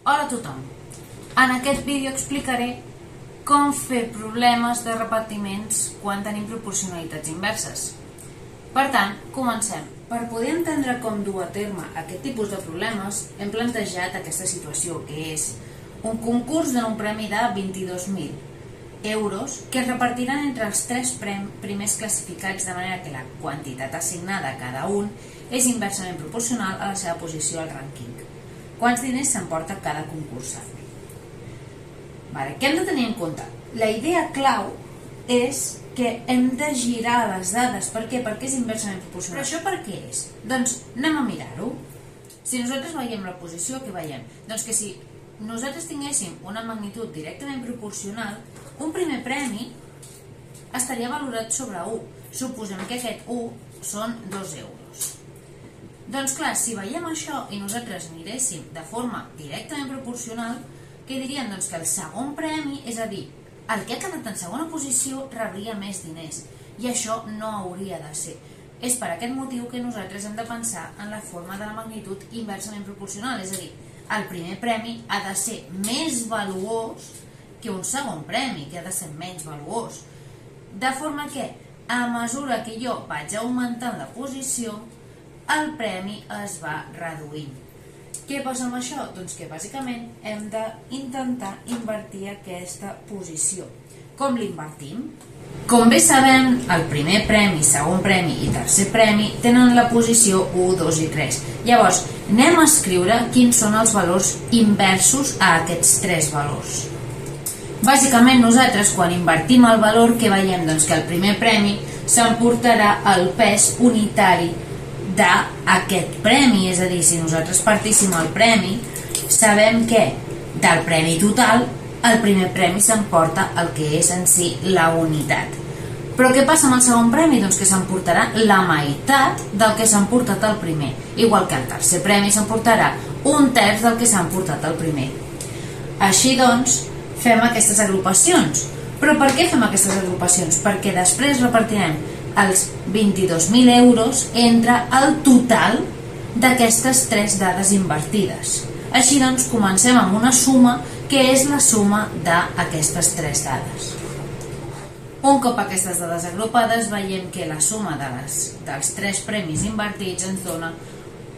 Hola a tothom! En aquest vídeo explicaré com fer problemes de repartiments quan tenim proporcionalitats inverses. Per tant, comencem. Per poder entendre com dur a terme aquest tipus de problemes, hem plantejat aquesta situació, que és un concurs d'un premi de 22.000 euros que es repartiran entre els tres primers classificats, de manera que la quantitat assignada a cada un és inversament proporcional a la seva posició al rànquing. Quants diners s'emporta cada concursant? Què hem de tenir en compte? La idea clau és que hem de girar les dades. Per què? Perquè és inversament proporcional. Però això per què és? Doncs anem a mirar-ho. Si nosaltres veiem la posició, què veiem? Doncs que si nosaltres tinguéssim una magnitud directament proporcional, un primer premi estaria valorat sobre 1. Suposem que aquest 1 són 2 euros. Doncs clar, si veiem això i nosaltres miréssim de forma directament proporcional, què dirien? Doncs que el segon premi, és a dir, el que ha quedat en segona posició rebria més diners, i això no hauria de ser. És per aquest motiu que nosaltres hem de pensar en la forma de la magnitud inversament proporcional, és a dir, el primer premi ha de ser més valuós que un segon premi, que ha de ser menys valuós. De forma que, a mesura que jo vaig augmentant la posició, el premi es va reduint. Què passa amb això? Doncs que bàsicament hem d'intentar invertir aquesta posició. Com l'invertim? Com bé sabem, el primer premi, segon premi i tercer premi tenen la posició 1, 2 i 3. Llavors, anem a escriure quins són els valors inversos a aquests tres valors. Bàsicament nosaltres, quan invertim el valor, què veiem? Doncs que el primer premi s'emportarà el pes unitari d'aquest premi, és a dir, si nosaltres partíssim el premi, sabem que del premi total el primer premi s'emporta el que és en si la unitat. Però què passa amb el segon premi? Doncs que s'emportarà la meitat del que s'ha emportat el primer, igual que el tercer premi s'emportarà un terç del que s'ha emportat el primer. Així doncs, fem aquestes agrupacions. Però per què fem aquestes agrupacions? Perquè després repartirem els 22.000 euros entre el total d'aquestes tres dades invertides. Així doncs, comencem amb una suma que és la suma d'aquestes tres dades. Un cop aquestes dades agrupades, veiem que la suma dels tres premis invertits ens dona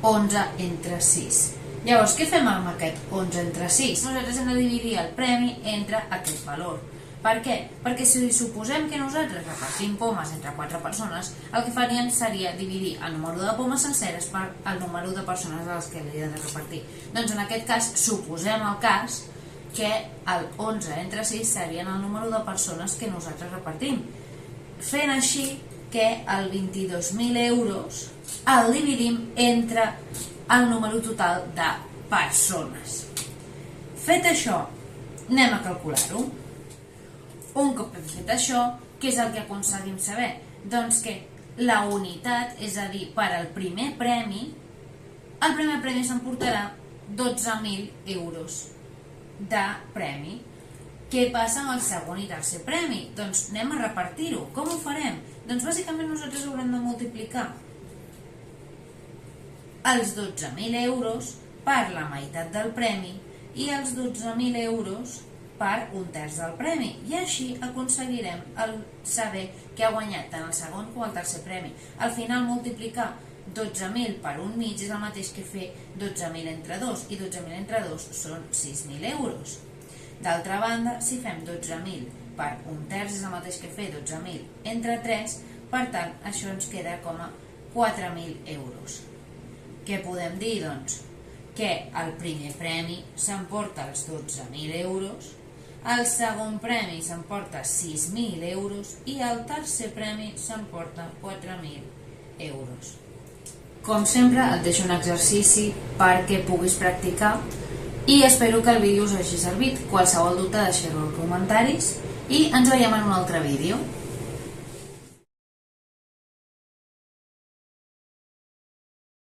11 entre 6. Llavors, què fem amb aquest 11 entre 6? Nosaltres hem de dividir el premi entre aquest valor. Per què? Perquè si suposem que nosaltres repartim pomes entre 4 persones, el que faríem seria dividir el número de pomes senceres per el número de persones a les que li he de repartir. Doncs en aquest cas, suposem el cas que el 11 entre 6 serien el número de persones que nosaltres repartim. Fent així que el 22.000 euros el dividim entre el número total de persones. Fet això, anem a calcular-ho. Un cop hem fet això, què és el que aconseguim saber? Doncs que la unitat, és a dir, per al primer premi, el primer premi s'emportarà 12.000 euros de premi. Què passa amb el segon i tercer premi? Doncs anem a repartir-ho. Com ho farem? Doncs bàsicament nosaltres haurem de multiplicar els 12.000 euros per la meitat del premi i els 12.000 euros per un terç del premi, i així aconseguirem saber què ha guanyat tant el segon com el tercer premi. Al final, multiplicar 12.000 per un mig és el mateix que fer 12.000 entre 2, i 12.000 entre 2 són 6.000 euros. D'altra banda, si fem 12.000 per un terç és el mateix que fer 12.000 entre 3, per tant, això ens queda com a 4.000 euros. Què podem dir, doncs? Que el primer premi s'emporta els 12.000 euros, el segon premi s'emporta 6.000 euros i el tercer premi s'emporta 4.000 euros. Com sempre, et deixo un exercici perquè puguis practicar i espero que el vídeo us hagi servit. Qualsevol dubte deixeu-lo als comentaris i ens veiem en un altre vídeo.